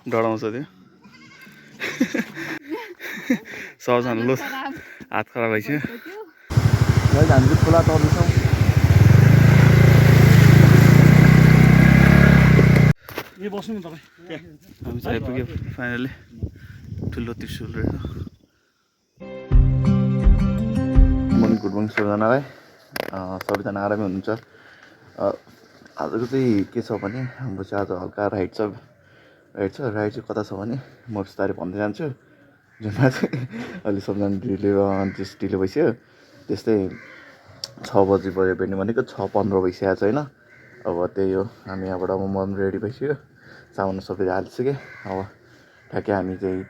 डराउँछ त्यो सबजना लु हात खराब भइसक्यो हामी चाहिँ खोला तर्दैछौँ हामी चाहिँ आइपुग्यो फाइनली ठुलो त्रिशुल रहेछ गुड मर्निङ सबैजनालाई सबैजना आरामै हुनुहुन्छ आजको चाहिँ के छ भने हाम्रो चाहिँ आज हल्का राइड चाहिँ कता छ भने म बिस्तारै भन्दै जान्छु जुनमा चाहिँ अहिले सबजना ढिलो भइसक्यो त्यस्तै 6 बजी पऱ्यो भेट्ने भनेको 6:15 भइसकेको छ होइन अब त्यही हो हामी यहाँबाट म रेडी भइसक्यो सामान सबै हालिसकेँ अब ठ्याक्कै हामी चाहिँ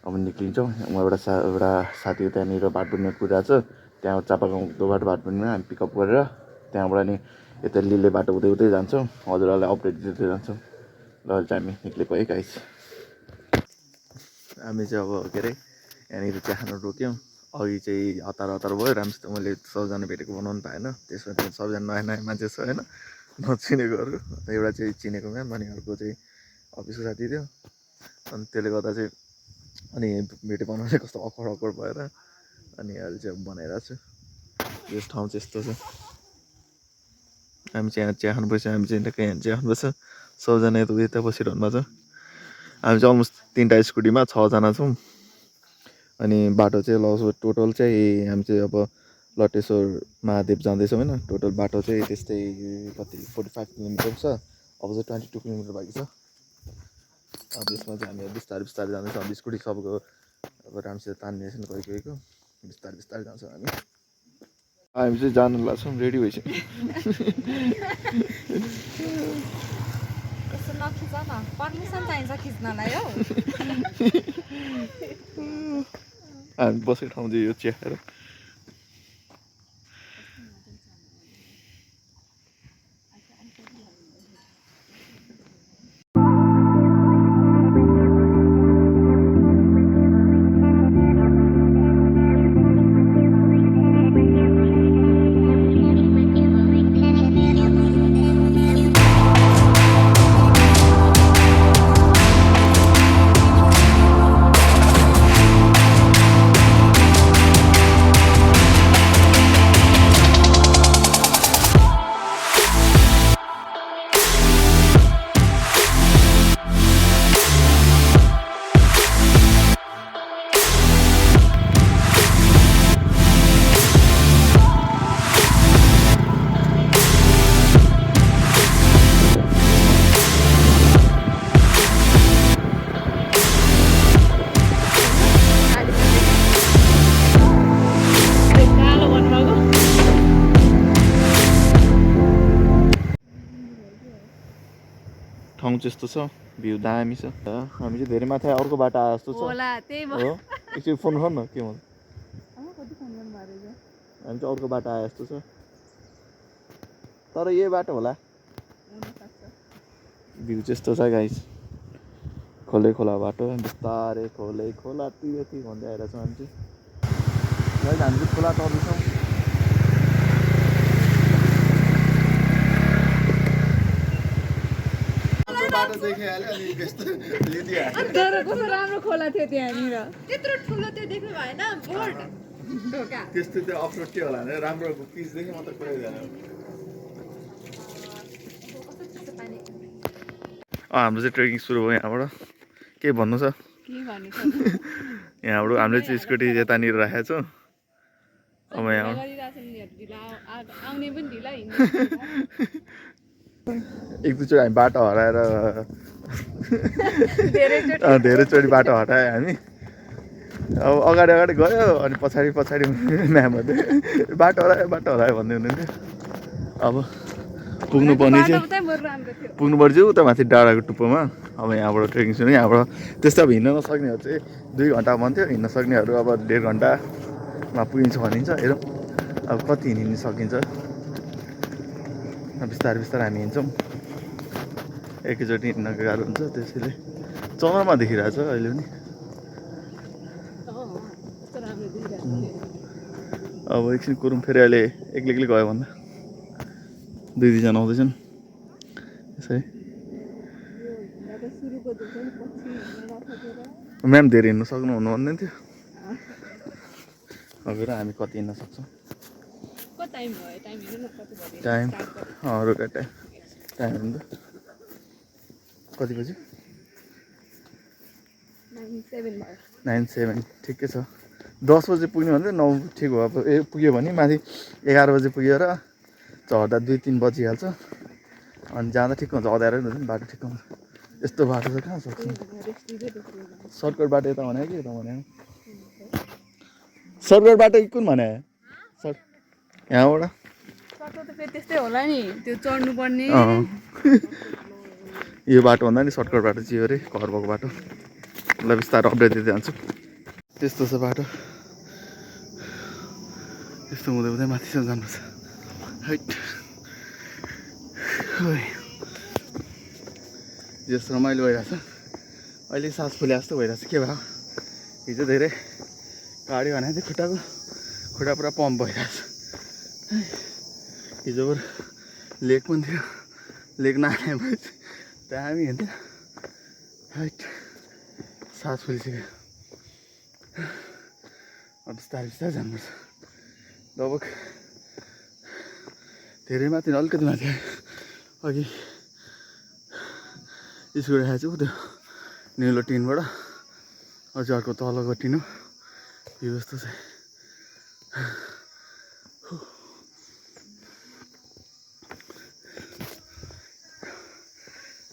अब निक्लिन्छौँ एउटा साथी त्यहाँनिर भाटबुनीमा कुदाएको छ त्यहाँ चापागाउँको बाटो भाटबुनीमा हामी पिकअप गरेर त्यहाँबाट नि यता लिले बाटो उतै जान्छौँ हजुरहरूलाई अपडेट दिँदै जान्छौँ ल चाहिँ हामी निक्लेको है गाइस हामी चाहिँ अब के अरे यहाँनिर चिया खानु रोक्यौँ अघि चाहिँ हतार भयो राम्रोसित मैले सबजना भेटेको बनाउनु पाएन त्यसमा चाहिँ सबजना नयाँ मान्छे छ होइन नचिनेकोहरू एउटा चाहिँ चिनेको म्याम अनि अर्को चाहिँ अफिसको साथी थियो अनि त्यसले गर्दा चाहिँ अनि भिडियो बनाउनु चाहिँ कस्तो अकड भएर अनि अहिले चाहिँ बनाइरहेको छु यस ठाउँ चाहिँ यस्तो छ हामी चाहिँ यहाँ चिया खानु बस्यो हामी चाहिँ टक्कै यहाँ चिया खानु बस्छ सबजना यता बसिरहनु भएको छ हामी चाहिँ अलमोस्ट 3टा स्कुटीमा 6जना छौँ अनि बाटो चाहिँ लगभग टोटल चाहिँ हामी चाहिँ अब लटेश्वर महादेव जाँदैछौँ होइन टोटल बाटो चाहिँ त्यस्तै कति 45 किलोमिटर छ अब चाहिँ 22 किलोमिटर बाँकी छ अब यसमा चाहिँ हामी बिस्तारै जाँदैछौँ अब स्कुटी सबको अब राम्रोसित तान्नेछन् गएको बिस्तारै जान्छौँ हामी चाहिँ जानु लाग्छौँ रेडी भइसक्यो हामी बसेको ठाउँ चाहिँ यो चिया खाएर ठाउँ त्यस्तो छ भ्यू दामी छ हामी चाहिँ धेरै माथि अर्को बाटो आए जस्तो छ हो एकचोटि फोन गर्नु न के भन्छ हामी चाहिँ अर्को बाटो आए जस्तो छ तर यही बाटो होला भ्यू चाहिँ यस्तो छ गाइस खोला बाटो बिस्तारै खोला ती भन्दै आइरहेको छौँ हामी चाहिँ खोला तर्दैछौँ राम्रो खोला थियो त्यहाँनिर त्यत्रो ठुलो त्यो देख्नु भएन बोर्ड ढोका त्यस्तो त्यो अफरोड के होला भने राम्रो पिचदेखि मात्र पुरै जाने हाम्रो चाहिँ ट्रेकिङ सुरु भयो यहाँबाट के भन्नु छ यहाँबाट हामीले चाहिँ स्कुटी यतानिर राखेको छौँ अब यहाँ एक दुईचोटि हामी बाटो हराएर धेरैचोटि बाटो हटायो हामी अब अगाडि गयो अनि पछाडि म्यामहरूले बाटो हरायो भन्दै हुनुहुन्थ्यो अब पुग्नुपर्ने चाहिँ पुग्नुपर्छ उता माथि डाँडाको टुप्पोमा अब यहाँबाट ट्रेकिङ सुरु यहाँबाट त्यस्तो अब हिँड्न नसक्नेहरू चाहिँ 2 घन्टा भन्थ्यो हिँड्न सक्नेहरू अब 1.5 घन्टामा पुगिन्छ भनिन्छ हेरौँ अब कति हिँड्न सकिन्छ बिस्तारै हामी हिँड्छौँ एकैचोटि हिँड्नको गाह्रो हुन्छ त्यसैले चन्द्रमा देखिरहेको छ अहिले पनि अब एकछिन कुरौँ फेरि अहिले एक्लै गयो भन्दा 2-2 जना आउँदैछन् यसै म्याम धेरै हिँड्नु सक्नुहुन्न भन्दै थियो हजुर हामी कति हिँड्न सक्छौँ टाइम रोका टाइम हुन्छ कति बजी 9:07 ठिकै छ 10 बजे पुग्ने भन्दै 9 ठिक हो अब पुग्यो भने माथि 11 बजे पुगेर चढ्दा 2-3 बजिहाल्छ अनि जाँदा ठिक हुन्छ अँध्यारो हुन्छ नि बाटो ठिक हुन्छ यस्तो बाटो चाहिँ कहाँ सक्छ सर्टकट बाटो यता भने कि यता भने सर्टकट बाटो कुन भने यहाँबाट त्यस्तै होला नि त्यो चढ्नु पर्ने यो बाटो भन्दा नि सर्टकट बाटो चाहिँ अरे घर भएको बाटो ल बिस्तारै अपडेट दिँदै जान्छु त्यस्तो छ बाटो यस्तो हुँदै हुँदै माथिसम्म जानुपर्छ हाइट जस्तो रमाइलो भइरहेछ अहिले सास फुले जस्तो भइरहेछ के भयो हिजो धेरै गाडी भने थियो खुट्टा पुरा पम्प भइरहेछ हिजो लेक पनि थियो लेक नआए भए त्यहाँ हामी हिँड्थ्यो हाइट सास फुलिसक्यो अब बिस्तारै बिस्तारै जानुपर्छ लगभग धेरै माथि अलिकति माथि अघि स्कुल राखेको छु त्यो निलो टिनबाट अझै अर्को तलको टिन हो यो जस्तो चाहिँ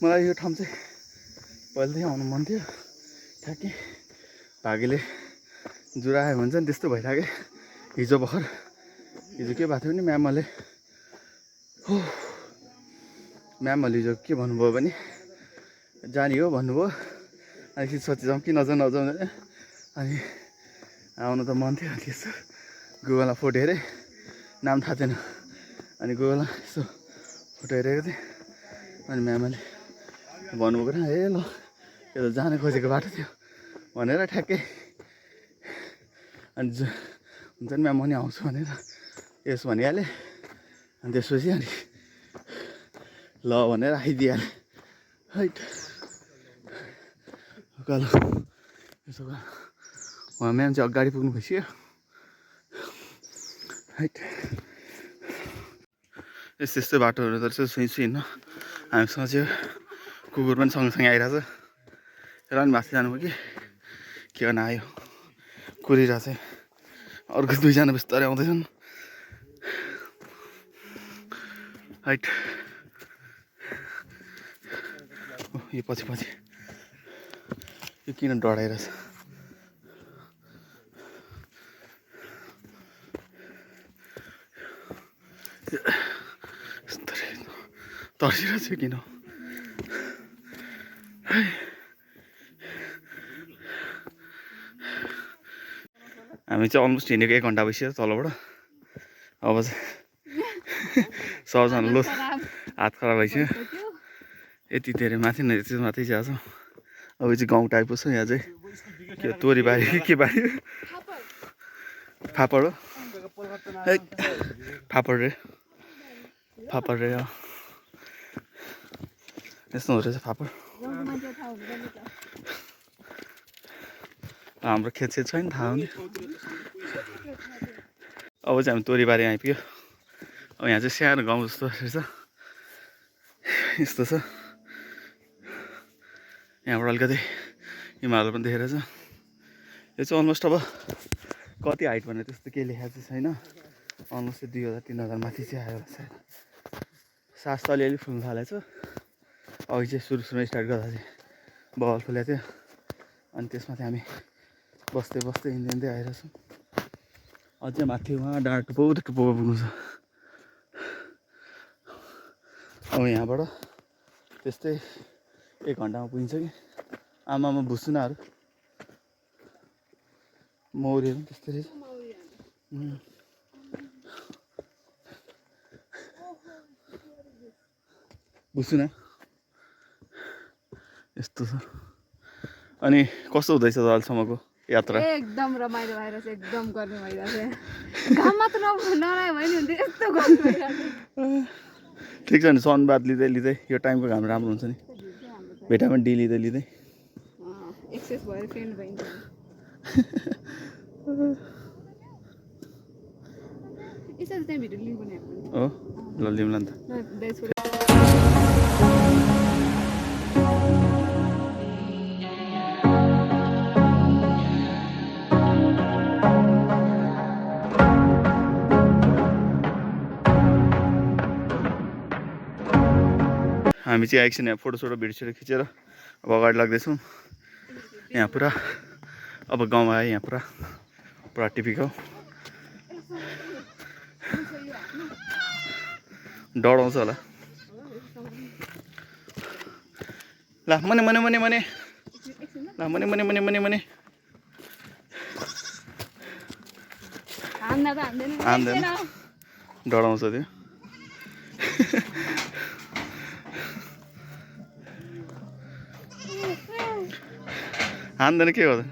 मलाई यो ठाउँ चाहिँ पहिलेदेखि आउनु मन थियो ठ्याक्कै भागीले जुरायो भन्छ नि त्यस्तो भइरहेको हिजो भर्खर हिजो के भएको थियो भने म्यामले हिजो के भन्नुभयो भने जाने हो भन्नुभयो अनि सोचिजाउँ कि नजाउँ अनि आउनु त मन थियो अनि यसो गुगलमा फोटो हेरेँ नाम थाहा थिएन अनि गुगलमा यसो फोटो हेरेको थिएँ अनि म्यामले भन्नुभएको ए ल यो त जान खोजेको बाटो थियो भनेर ठ्याक्कै अनि हुन्छ नि म्याम म नि आउँछु भनेर यस भनिहालेँ अनि त्यसपछि अनि ल भनेर आइदिइहालेँ हाइट उकालो यसो उहाँ म्याम चाहिँ अगाडि पुग्नु भइसक्यो हाइट यस्तै बाटोहरू त रहेछ सुई हिँड्नु हामीसँग चाहिँ कुकुर पनि सँगसँगै आइरहेछ र नि माथि जानुभयो के गर्न आयो कुरिरहेछ अर्को दुईजना बिस्तारै आउँदैछन् हाइट यो पछि यो किन डढाइरहेछ तर्सिरहेछ किन हामी चाहिँ अलमोस्ट हिँडेको 1 घन्टा भइसक्यो तलबाट अब चाहिँ सबजना लो हात खराब भइसक्यो यति धेरै माथि न यति माथि चाहिँ छ अब चाहिँ गाउँ टाइपको छ यहाँ चाहिँ के तोरीबारी के बारी फापड हो फापड रे यस्तो हुँदो रहेछ फापड हाम्रो खेतसेत छैन थाहा हुने अब चाहिँ हामी तोरीबारी आइपुग्यो अब यहाँ चाहिँ सानो गाउँ जस्तो रहेछ यस्तो छ यहाँबाट अलिकति हिमालय पनि देखेर छ यो चाहिँ अलमोस्ट अब कति हाइट भनेर त्यस्तो केही लेखाएको चाहिँ छैन अलमोस्ट 2000-3000 माथि चाहिँ आयो सायद सास त अलिअलि फुल्नु थालेको छ अघि चाहिँ सुरुमा स्टार्ट गर्दा चाहिँ बल फुलेको थियो अनि त्यसमाथि हामी बस्दै हिँड्दै आइरहेछौँ अझै माथि उहाँ डाँडा टुप्पो पुग्नु छ अब यहाँबाट त्यस्तै 1 घन्टामा पुगिन्छ कि आमामा भुसुनाहरू मौरीहरू पनि त्यस्तै रहेछ भुसुना यस्तो छ अनि कस्तो हुँदैछ अहिलेसम्मको यात्रा एकदम रमाइलो भइरहेछ एकदम गर्मी भइरहेछ घाम मात्र नरायो भने हुन्थ्यो यस्तो गर्मी भइरहेछ ठिक छ नि सनबाद लिँदै यो टाइमको घाम राम्रो हुन्छ नि भिटामिन डी लिँदै एक्सेस भएर फ्रेन्ड भइन्छ यसरी चाहिँ भिडियो लिङ्क बनाएको हो ल लिउँला नि त हामी चाहिँ एकछिन यहाँ फोटोसोटो भिडियो खिचेर अब अगाडि लाग्दैछौँ यहाँ पुरा अब गाउँमा आयो यहाँ पुरा टिपिकल डढाउँछ होला ल मने मने मने मने ल मने मने मने मने मने हान्दैन डढाउँछ त्यो हान्दैन के गर्दैन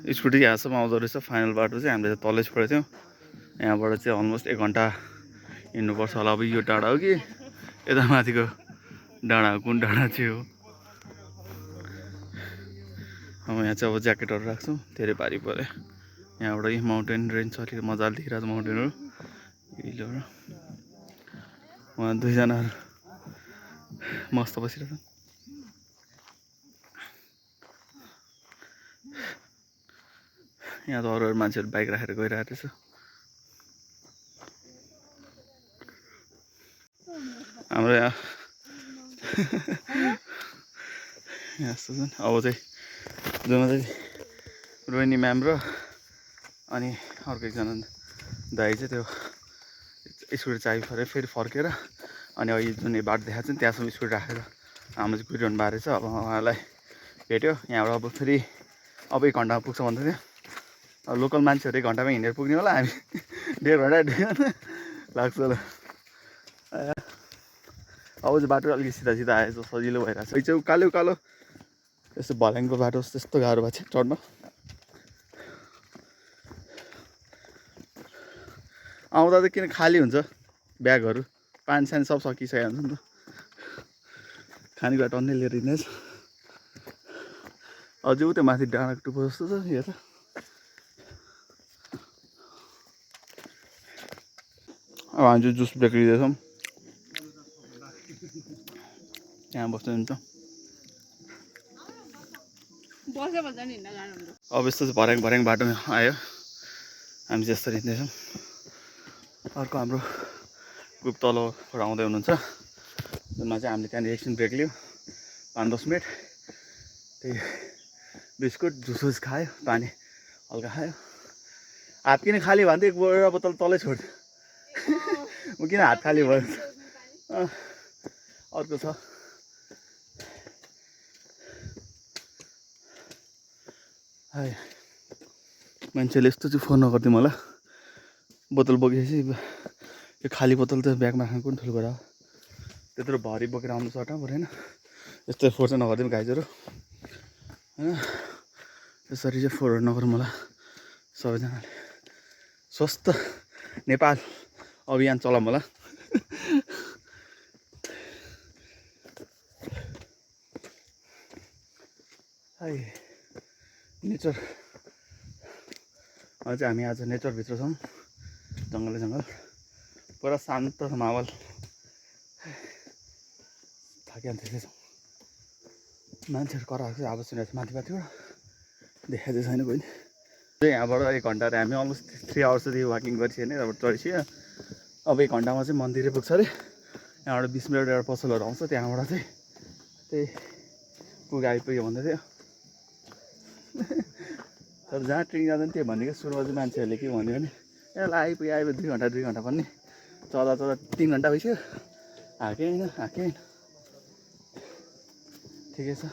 स्कुटी यहाँसम्म आउँदो रहेछ फाइनल बाटो चाहिँ हामीले तलै छोडेको थियौँ यहाँबाट चाहिँ अलमोस्ट 1 घन्टा हिँड्नुपर्छ होला अब यो डाँडा हो कि यता माथिको डाँडा कुन डाँडा चाहिँ हो अब यहाँ चाहिँ अब ज्याकेटहरू राख्छौँ धेरै भारी पऱ्यो यहाँबाट यही माउन्टेन रेन्ज छ अलिक मजाले देखिरहेको छ माउन्टेनहरू हिलहरू उहाँ दुईजनाहरू मस्त बसिरहेको छ यहाँ त अरू मान्छेहरू बाइक राखेर गइरहेको रहेछ हाम्रो यहाँ यस्तो छ अब चाहिँ जसमा चाहिँ रोहिणी म्याम र अनि अर्को एकजना दाइ चाहिँ त्यो स्कुटी चाबी फेरि फर्केर अनि अहिले जुन बाटो देखाएको छ नि त्यहाँसम्म स्कुटी राखेर हाम्रो चाहिँ कुदिरहनु भएको रहेछ अब उहाँलाई भेट्यो यहाँबाट अब फेरि अब 1 घन्टामा पुग्छ भन्दै थियो अब लोकल मान्छेहरू 1 घन्टामा हिँडेर पुग्ने होला हामी 1.5 घन्टा लाग्छ होला अब चाहिँ बाटो अलिकति सिधा आएछ सजिलो भइरहेको छ चाहिँ उकालो उकालो यस्तो भल्याङको बाटो त्यस्तो गाह्रो भएको छ चढ्न आउँदा त किन खाली हुन्छ ब्यागहरू पानी सानी सब सकिसकेको हुन्छ नि त खानेकुरा टन्नै लिएर हिँड्दैछ अझै उतै माथि डाँडाको टुप्पो जस्तो छ यो त अब हामी चाहिँ जुस ब्रेक लिँदैछौँ यहाँ बस्नुहुन्छ अब यस्तो चाहिँ भर्याङ बाटो आयो हामी चाहिँ यस्तो हिँड्दैछौँ अर्को हाम्रो ग्रुप तलबाट आउँदै हुनुहुन्छ जुनमा चाहिँ हामीले त्यहाँनिर एकछिन ब्रेक लियो 5-10 मिनट त्यही बिस्कुट जुस खायो पानी हल्का खायो हात किन खाली भन्थ्यो एउटा बोतल तलै छोड्थ्यो म किन हात खाली भयो अर्को छ हाय मान्छेले यस्तो चाहिँ फोन नगरिदिउँ होला बोतल बोकेपछि यो खाली बोतल त ब्यागमा राख्नु कुन ठुलो कुरा हो त्यत्रो भरि बोकेर आउनु सटा परेन यस्तो फोहोर चाहिँ नगरिदिउँ गाइजहरू होइन यसरी चाहिँ फोहोर नगरौँ होला सबैजनाले स्वस्थ नेपाल अभियान चलाऊँ होला हाय नेचर अझै हामी आज नेचरभित्र छौँ जङ्गल पुरा शान्त माहौल थाकिहाल्छ मान्छेहरू कराएको चाहिँ आवाज सुनेको माथिबाट देखाएको छैन कोही यहाँबाट 1 घन्टा हामी अलमोस्ट 3 आवर्स जति वाकिङ गरिसक्यो भने त्यहाँबाट चढिसक्यो अब 1 घन्टामा चाहिँ मन्दिरै पुग्छ अरे यहाँबाट 20 मिनट एउटा पसलहरू आउँछ त्यहाँबाट चाहिँ त्यही आइपुग्यो भन्दै थियो तर जहाँ ट्रेनिङ जाँदा पनि त्यही भनेको सुरुमा चाहिँ मान्छेहरूले के भन्यो भने ए ल आइपुग्यो 2 घन्टा भन्ने चढ्दा 3 घन्टा भइसक्यो हाकेँ होइन ठिकै छ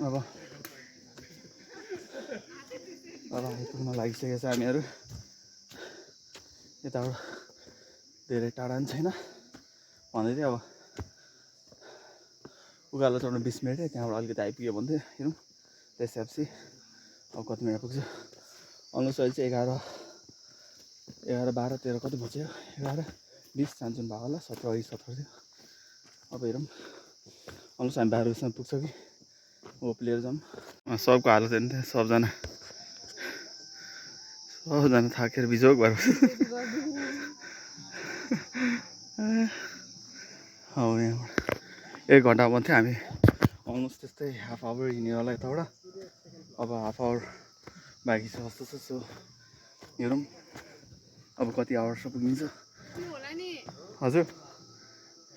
अब आइपुग्न लागिसकेको छ हामीहरू यताबाट धेरै टाढा पनि छैन भन्दै थियो अब उकालो चढ्नु 20 मिनट त्यहाँबाट अलिकति आइपुग्यो भन्दै हेरौँ त्यसपछि अब कति मिनट पुग्छ अलमोस्ट अहिले चाहिँ 11, 12, 13 कति बज्यो 11, 20 चान्चुन भएको होला 17 थियो। अब हेरौँ अलमोस्ट हामी 12 बजीसम्म पुग्छ कि होप लिएर जाउँ। सबको हालत हेर्नु त्यहाँ सबजना थाकेर बिजोग भएर अब यहाँबाट 1 घन्टा मात्रै हामी अलमोस्ट त्यस्तै हाफ आवर हिँड्यो होला यताबाट। अब हाफ आवर बाँकी छ जस्तो छ। सो हेरौँ अब कति आवर्समा पुगिन्छ। हजुर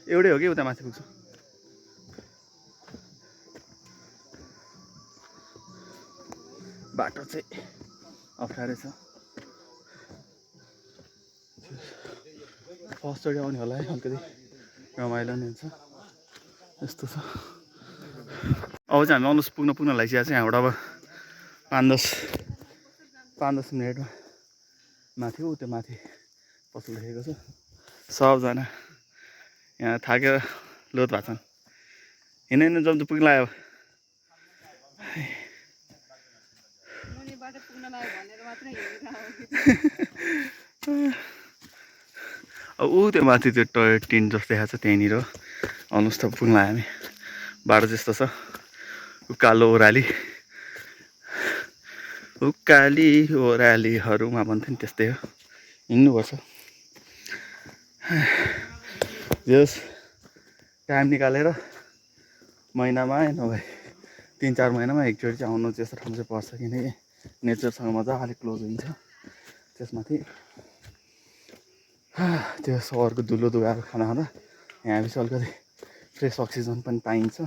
एउटै हो कि उता माथि पुग्छ। बाटो चाहिँ अप्ठ्यारै छ। फर्स्टचोटि आउने होला है अलिकति रमाइलो नि हुन्छ यस्तो छ। अब चाहिँ हामी अलमोस्ट पुग्न लागिसकेको छ यहाँबाट। अब 5-10 मिनटमा माथि हो त्यो माथि पसल देखेको छ। सबजना यहाँ थाकेर लोत भएको छन्। हिँड्न जम्तो पुग्न लाग्यो। अब त्यो माथि त्यो टय टिन जस्तो देखाएको छ त्यहीँनिर अलमोस्ट अब पुग्न लाग्यो हामी। बाटो त्यस्तो छ उकालो ओह्रालीहरूमा भन्थ्यो नि त्यस्तै हो। हिँड्नुपर्छ जस टाइम निकालेर महिनामा नभए 3-4 महिनामा एकचोटि चाहिँ आउनु त्यस्तो ठाउँ चाहिँ पर्छ। किनकि नेचरसँग मजाले क्लोज हुन्छ। त्यसमाथि त्यो सहरको धुलो धुवाहरू खाँदा यहाँ पछि अलिकति फ्रेस अक्सिजन पनि पाइन्छ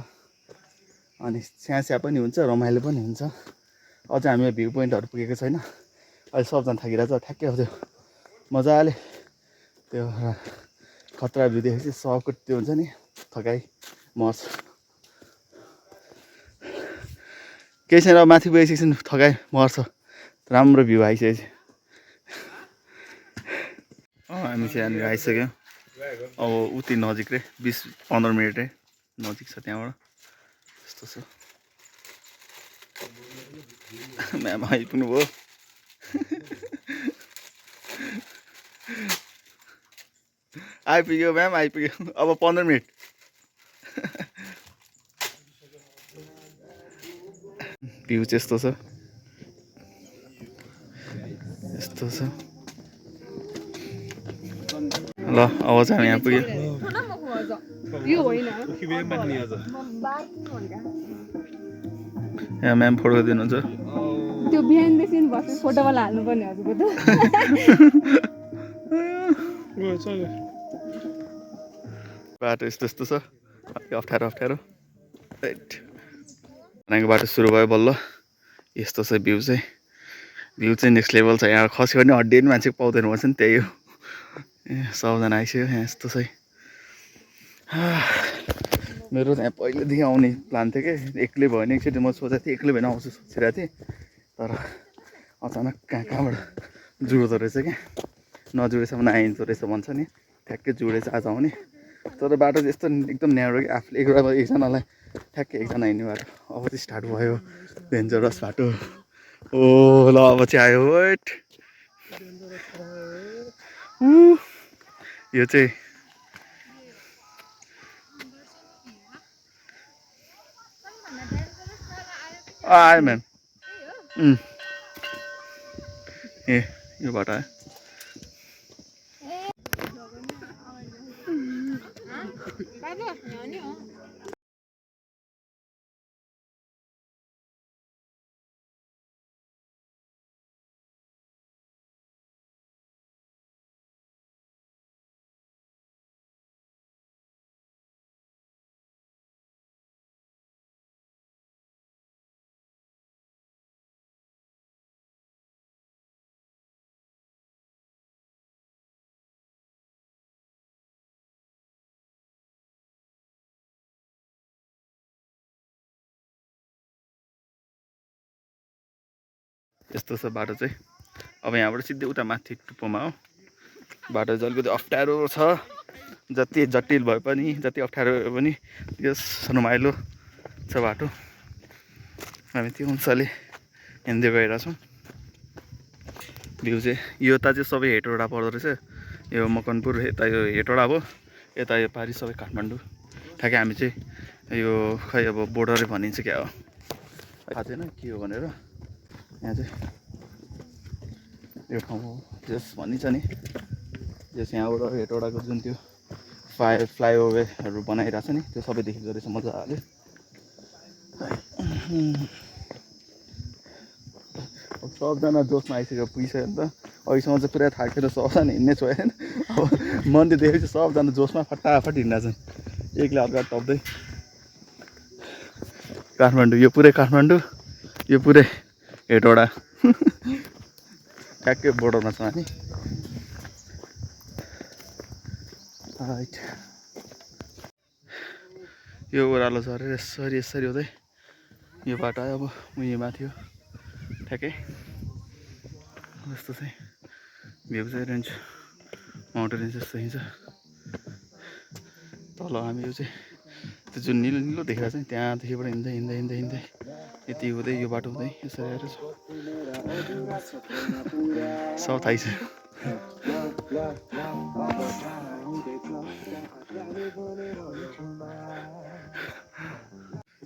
अनि स्याहाँ पनि हुन्छ रमाइलो पनि हुन्छ। अझ हामी भ्यू पोइन्टहरू पुगेको छैन। अहिले सबजना थाकिरहेको छ। ठ्याक्कै अब त्यो मजाले त्यो खतरा भ्यू देखेपछि सबको त्यो हुन्छ नि थकाइ मर्छ। केही छैन अब माथि पुगेपछि थकाइ मर्छ। राम्रो भ्यू आइसकेपछि हामी चाहिँ यहाँनिर आइसक्यौँ। अब उति नजिकै 20-15 मिनटै नजिक छ त्यहाँबाट यस्तो छ। म्याम आइपुग्नु भयो। आइपुग्यो म्याम आइपुग्यो। अब 15 मिनट। भ्यू चाहिँ यस्तो छ यस्तो छ। ल अब चाहिँ हामी यहाँ पुग्यो। यहाँ म्याम फोटो दिनुहुन्छ। त्यो बिहानदेखि बसेर फोटोवाला हाल्नुपर्ने हजुरको त। बाटो यस्तो छ अप्ठ्यारो राइट बाटो सुरु भयो बल्ल। यस्तो छ भ्यू चाहिँ नेक्स्ट लेभल छ। यहाँ खस्यो भने हड्डी पनि मान्छे पाउँदैन भन्छ नि त्यही हो। सबजना आइसक्यो यहाँ यस्तो छ। मेरो यहाँ पहिलेदेखि आउने प्लान थियो कि एक्लै भयो भने एकचोटि म सोचेको थिएँ एक्लै भएन आउँछु सोचिरहेको थिएँ। तर अचानक कहाँबाट जुड्दो रहेछ क्या। नजुडेसम्म आइन्छ रहेछ भन्छ नि ठ्याक्कै जुडेछ आज आउने। तर बाटो चाहिँ यस्तो एकदम न्यारो कि आफूले एकजनालाई ठ्याक्कै एकजना हिँड्ने बाटो। अब चाहिँ स्टार्ट भयो डेन्जरस बाटो। ओ ल अब चाहिँ आयो वेट। यो चाहिँ आयो म्याम। ए यो बाटो आयो। यस्तो छ बाटो चाहिँ। अब यहाँबाट सिधै उता माथि टुप्पोमा हो। बाटो चाहिँ अलिकति अप्ठ्यारो छ। जति जटिल भए पनि जति अप्ठ्यारो भए पनि यस रमाइलो छ बाटो। हामी त्यो अनुसारले हिँड्दै गइरहेछौँ। भ्यू चाहिँ यता चाहिँ सबै हेटौडा पर्दो रहेछ। यो मकनपुर यता यो हेटौडा भयो, यता यो पारि सबै काठमाडौँ। ठ्याक्कै हामी चाहिँ यो खै अब बोर्डरै भनिन्छ क्या हो, थाहा छैन के हो भनेर। यहाँ चाहिँ यो ठाउँ हो जस भनिन्छ नि, जस यहाँबाट हेटौडाको जुन त्यो फ्लाइओभरहरू बनाइरहेको छ नि, त्यो सबै देखिँदो रहेछ मजाले। सबजना जोसमा आइसक्यो, पुगिसक्यो नि त। अहिलेसम्म चाहिँ पुरै थाकेर सबजना हिँड्ने छु होइन। अब मन्दिर देखेपछि सबजना जोसमा फटाफट हिँड्दा छन्, एकले अर्का टप्दै। काठमाडौँ, यो पुरै काठमाडौँ, यो पुरै हेटौडा। ठ्याक्कै बोर्डरमा छौँ हामी। राइट, यो ओह्रालो झरेर यसरी यसरी हुँदै यो बाटो आयो। अब उयो माथि हो ठ्याक्कै जस्तो चाहिँ भ्यू चाहिँ रेन्ज माउन्टेन रेन्ज जस्तो हिँड्छ। तल हामी यो चाहिँ त्यो जुन निलो निलो देखिरहेको छ नि, त्यहाँदेखिबाट हिँड्दै हिँड्दै हिँड्दै हिँड्दै यति हुँदै यो बाटो हुँदै यसरी आएर सब थाहै छ।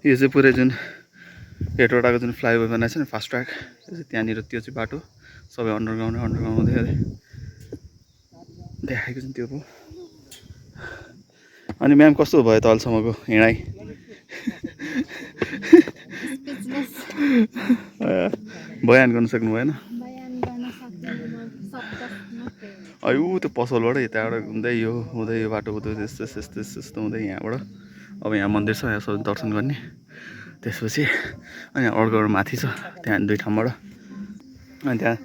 यो चाहिँ पुरै जुन हेटौडाको जुन फ्लाइओभर बनाएको छ नि, फास्ट ट्र्याक, त्यहाँनिर त्यो चाहिँ बाटो सबै अन्डरग्राउन्ड हुँदै देखाएको छ त्यो भयो। अनि म्याम कस्तो भयो त अहिलेसम्मको हिँडाइ? बयान गर्न सक्नु भएन? ऊ त्यो पसलबाट यताबाट हुँदै यो बाटो हुँदै यस्तो हुँदै यहाँबाट अब यहाँ मन्दिर छ, यहाँ सबै दर्शन गर्ने। त्यसपछि अनि अर्को माथि छ, त्यहाँ दुई ठाउँबाट, अनि त्यहाँ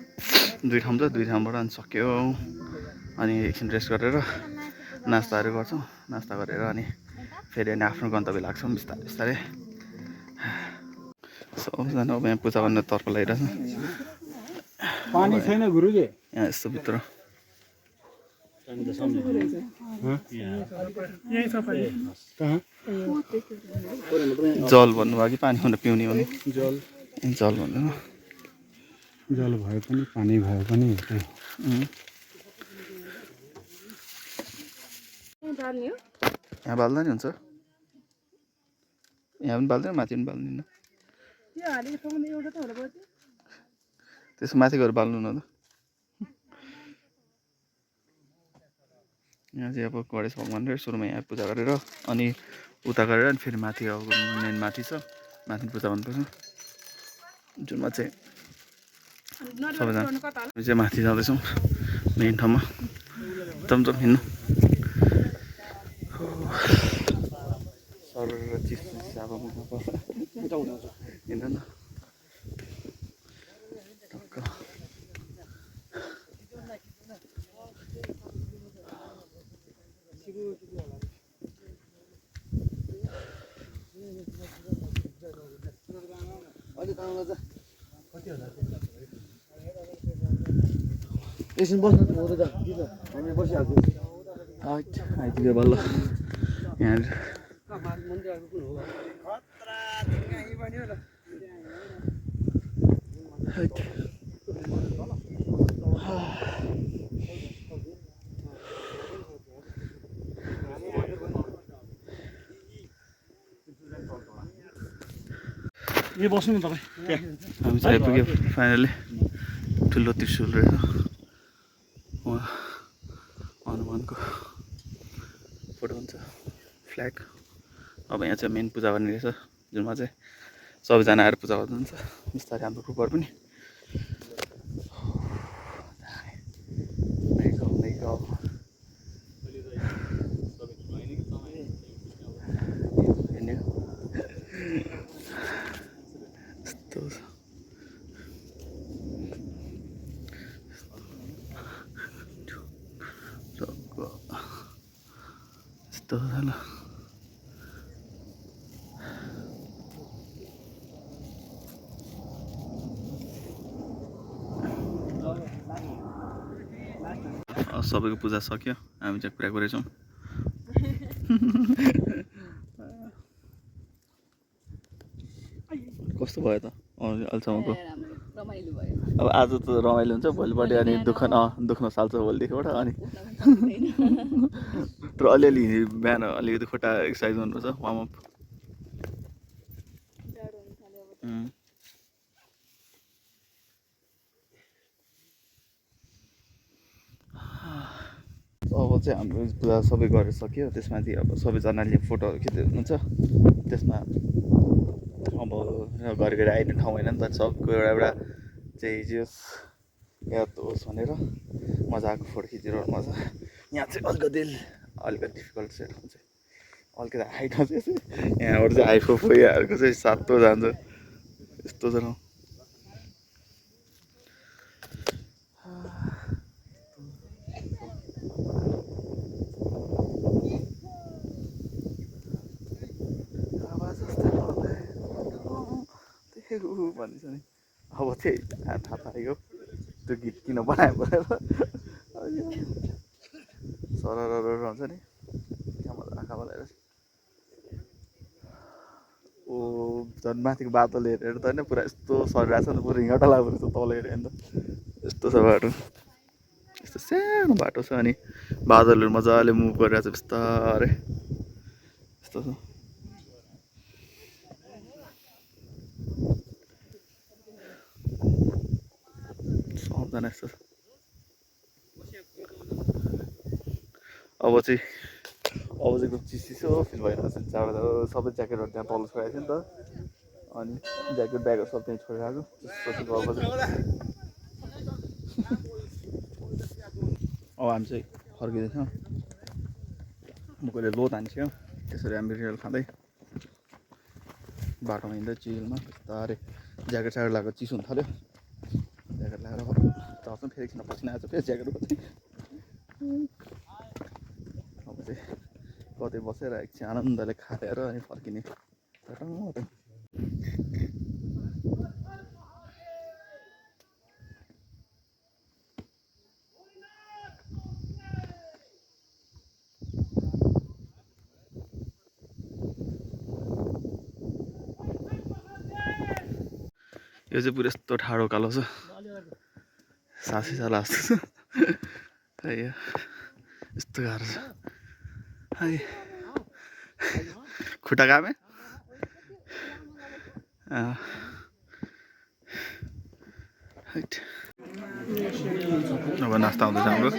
दुई ठाउँ छ, दुई ठाउँबाट अनि सक्यो। अनि एकछिन रेस्ट गरेर नास्ताहरू गर्छौँ, नास्ता गरेर अनि फेरि अनि आफ्नो गन्तव्य लाग्छौँ बिस्तारै बिस्तारै। सबजना अब यहाँ पूजा गर्नेतर्फ लागिरहेछ। पानी छैन गुरुजी यहाँ यस्तो भित्र जल भन्नुभयो कि पानी भनेर पिउने हो नि? जल भन्नु। जल भए पनि पानी भए पनि यहाँ बाल्दा नि हुन्छ, यहाँ पनि बाल्दैन, माथि पनि बाल्दैन। त्यसको माथि गएर बाल्नु न त। यहाँ चाहिँ अब गणेश भगवान र सुरुमा यहाँ पूजा गरेर अनि उता गरेर अनि फेरि माथि अब मेन माथि छ, माथि पूजा गर्नुपर्छ। जुनमा चाहिँ सबैजना हामी चाहिँ माथि जाँदैछौँ मेन ठाउँमा। जमजम हिँड्नु सर चिसो अब मुखमा पर्छ हिँड्नु न टक्क। एकछिन बस्नु हुँदैन हामी बसिहाल्छौँ। आइपुग्यो बल्ल यहाँ। ए बस्नु न तपाईँ। हामी चाहिँ आइपुग्यो फाइनली। ठुलो त्रिशुल रहेछ वहाँ, हनुमानको फोटो हुन्छ, फ्ल्याग। अब यहाँ चाहिँ मेन पूजा गर्ने रहेछ, जुनमा चाहिँ सबैजना आएर पूजा गर्नुहुन्छ बिस्तारै। हाम्रो ग्रुपहरू पनि यस्तो ल। सबैको पूजा सक्यो, हामी चाहिँ कुरा गरेछौँ। कस्तो भयो त अहिलेसम्मको? रमाइलो भयो अब आज त रमाइलो हुन्छ भोलिपट्टि अनि दुख्न साल्छ भोलिदेखिबाट अनि तर अलिअलि बिहान अलिकति खुट्टा एक्सर्साइज गर्नुपर्छ वार्मअप अब चाहिँ हाम्रो पूजा सबै गरिसक्यो त्यसमाथि अब सबैजनाले फोटोहरू खिच्दै हुनुहुन्छ त्यसमा अब घरि घरि आइने ठाउँ होइन नि त सबको एउटा चाहिँ जोस् याद होस् भनेर मजाको फोटो खिचिरहनु मजा यहाँ चाहिँ अलिकति डिफिकल्ट छ ठाउँ चाहिँ अलिकति हाइट चाहिँ यहाँबाट चाहिँ आइफोफोहरूको चाहिँ सातो जान्छ यस्तो छ भनिन्छ नि अब चाहिँ थाहा पाएको त्यो गीत किन बनायो भनेर सरर हुन्छ नि त्यहाँ मजा आँखामा लगाएर ओ झन् माथिको बाटोले हेरेर त होइन पुरा यस्तो सरिरहेको छ नि पुरा हिँडा लाग्दो रहेछ तल हेऱ्यो भने त यस्तो छ बाटो यस्तो सानो बाटो छ अनि बादलहरू मजाले मुभ गरिरहेको छ बिस्तारै यस्तो छ सबजना यस्तो अब चाहिँ एकदम चिसो फिल भइरहेको छ जाडो सबै ज्याकेटहरू त्यहाँ तल छोडेको थियो नि त अनि ज्याकेट ब्यागहरू सब त्यहीँ छोडिरहेको अब हामी चाहिँ फर्किँदैछौँ म कहिले लो तान्छ्यो त्यसरी हामी रेल खाँदै बाटोमा हिँड्दै चिलमा बिस्तारै ज्याकेट स्याकेट लगाएको चिसो हुन थाल्यो ज्याकेट लगाएर चढ्छौँ फेरि एकछिन पसिना आएछ फेरि ज्याकेटको चाहिँ अब चाहिँ कतै बसेर एकछिन आनन्दले खाएर अनि फर्किने यो चाहिँ पुरा यस्तो ठाडो कालो छ सासै साला जस्तो छ यस्तो गाह्रो छ खुट्टा कामे अब नास्ता आउँदैछ हाम्रो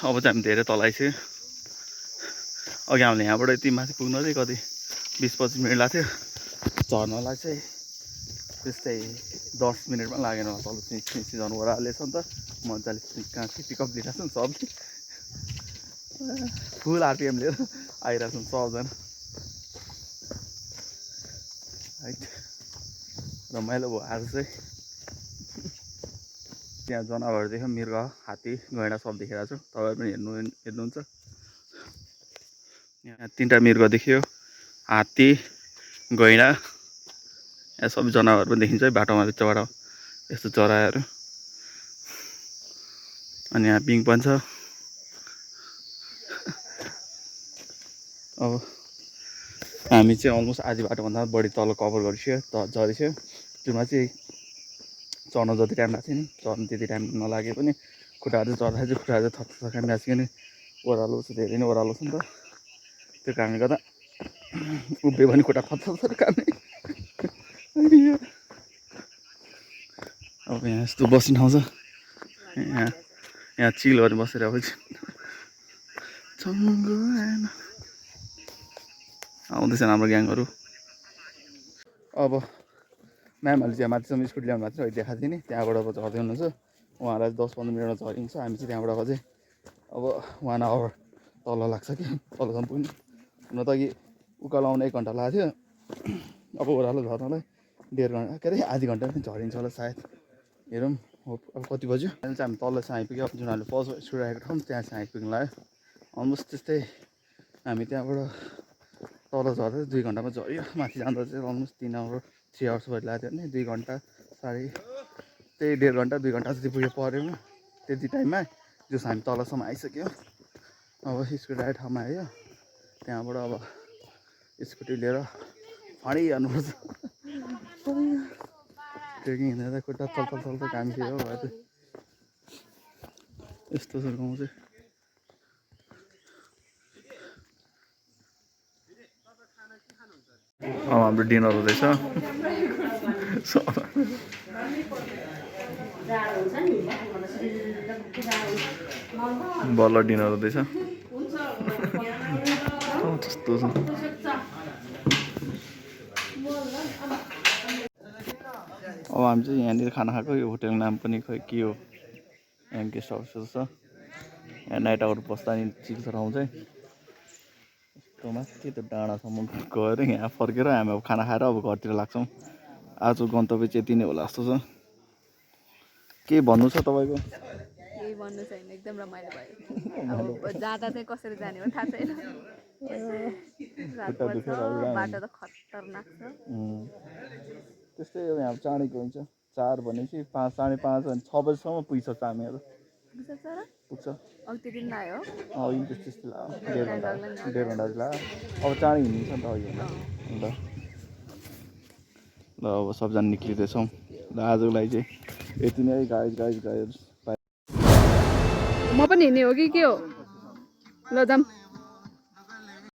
अब चाहिँ हामी धेरै तल आइसक्यो अघि हामीले यहाँबाट यति माथि पुग्नु चाहिँ कति 20-25 मिनट लाग्थ्यो झर्नलाई चाहिँ त्यस्तै 10 मिनटमा लागेन तल सिजन ओह्रालेछ नि त मजाले कहाँ पिकअप लिइरहेको छ नि सबले फुल आरपिएम लिएर आइरहेको छ सबजना है रमाइलो भयो आज चाहिँ त्यहाँ जनावरहरू देख्यो मृग हात्ती गैँडा सब देखिरहेको छु तपाईँहरू पनि हेर्नुहुन्छ यहाँ 3टा मृग देखियो हात्ती गैँडा यहाँ सबै जनावरहरू पनि देखिन्छ है बाटोमा चरा यस्तो चराहरू अनि यहाँ पिङ पनि छ अब हामी चाहिँ अलमोस्ट आधी बाटोभन्दा बढी तल कभर गरिसक्यो त झरिसक्यो त्योमा चाहिँ चढ्न जति टाइम लाग्थ्यो नि चढ्नु त्यति टाइम नलागे पनि खुट्टाहरू चढ्दाखेरि चाहिँ खुट्टाहरू थपथप कामिरहेको छ नि ओह्रालो छ धेरै नै ओह्रालो छ नि त त्यो कारणले गर्दा उभियो भने खुट्टा थपथप काम्ने अब यहाँ यस्तो बस्ने ठाउँ छ यहाँ चिल गरेर बसेर अब आउँदैछन् हाम्रो ग्याङहरू अब म्यामहरूले चाहिँ माथिसम्म स्कुटी ल्याउनु भएको थियो देखाएको थिएँ नि त्यहाँबाट अब झर्दै हुनुहुन्छ उहाँलाई 10-15 मिनटमा झरिन्छ हामी चाहिँ त्यहाँबाट चाहिँ अब 1 आवर तल लाग्छ कि तलसम्म पुग्नु हुन त अघि उकालो आउनु 1 घन्टा लाग्थ्यो अब ओह्रालो झर्नलाई 1.5 घन्टा के अरे आधी घन्टा पनि झरिन्छ होला सायद हेरौँ अब कति बज्यो अहिले चाहिँ हामी तल चाहिँ आइपुग्यो जुन हामीले पज छुटाएको ठाउँ त्यहाँ चाहिँ आइपुग्नु लाग्यो अलमोस्ट त्यस्तै हामी त्यहाँबाट तल झर्दै 2 घन्टामा झऱ्यो माथि जाँदा चाहिँ अलमोस्ट 3 आवर 3 आवर्स भरि लाग्थ्यो भने 2 घन्टा साढे त्यही 1.5 घन्टा 2 घन्टा जति पुग्यो पऱ्यो त्यति टाइममा जस हामी तलसम्म आइसक्यो अब स्कुटी राइड ठाउँमा आयो त्यहाँबाट अब स्कुटी लिएर फाँडिहाल्नुपर्छ ट्रेकिङ हिँडेर खुट्टा चल्छ काम थियो हो भाइ यस्तो छ गाउँ चाहिँ अब हाम्रो डिनर हुँदैछ बल्ल डिनर हुँदैछ त्यस्तो छ अब हामी चाहिँ यहाँनिर खाना खाएको यो होटेलको नाम पनि खोइ के हो यहाँ गेस्ट हाउस छ यहाँ नाइट आउट बस्दा नि ठिक छ ठाउँ चाहिँ यस्तो माथि त्यो डाँडासम्म गएर यहाँ फर्केर हामी अब खाना खाएर अब घरतिर लाग्छौँ आज गन्तव्य चाहिँ यति नै होला जस्तो छ के भन्नु छ तपाईँको केही भन्नु छैन एकदम रमाइलो भयो अब जाँदा चाहिँ कसरी जाने हो थाहा छैन रात पर्छ बाटो त खतरनाक छ त्यस्तै हो यहाँ चाँडै गइन्छ 4 भनेपछि 5 5:30 अनि 6 बजीसम्म पुगिसक्छ हामीहरू पुग्छ अघि दिन लाग्यो त्यस्तै लाग्यो 1.5 घन्टा जति लाग्यो अब चाँडै हिँड्नु छ नि त अघि अन्त ल अब सबजना निक्लिँदैछौँ ल आजको लागि चाहिँ यति नै गाइज म पनि हिँड्ने हो कि के हो ल जाऊँ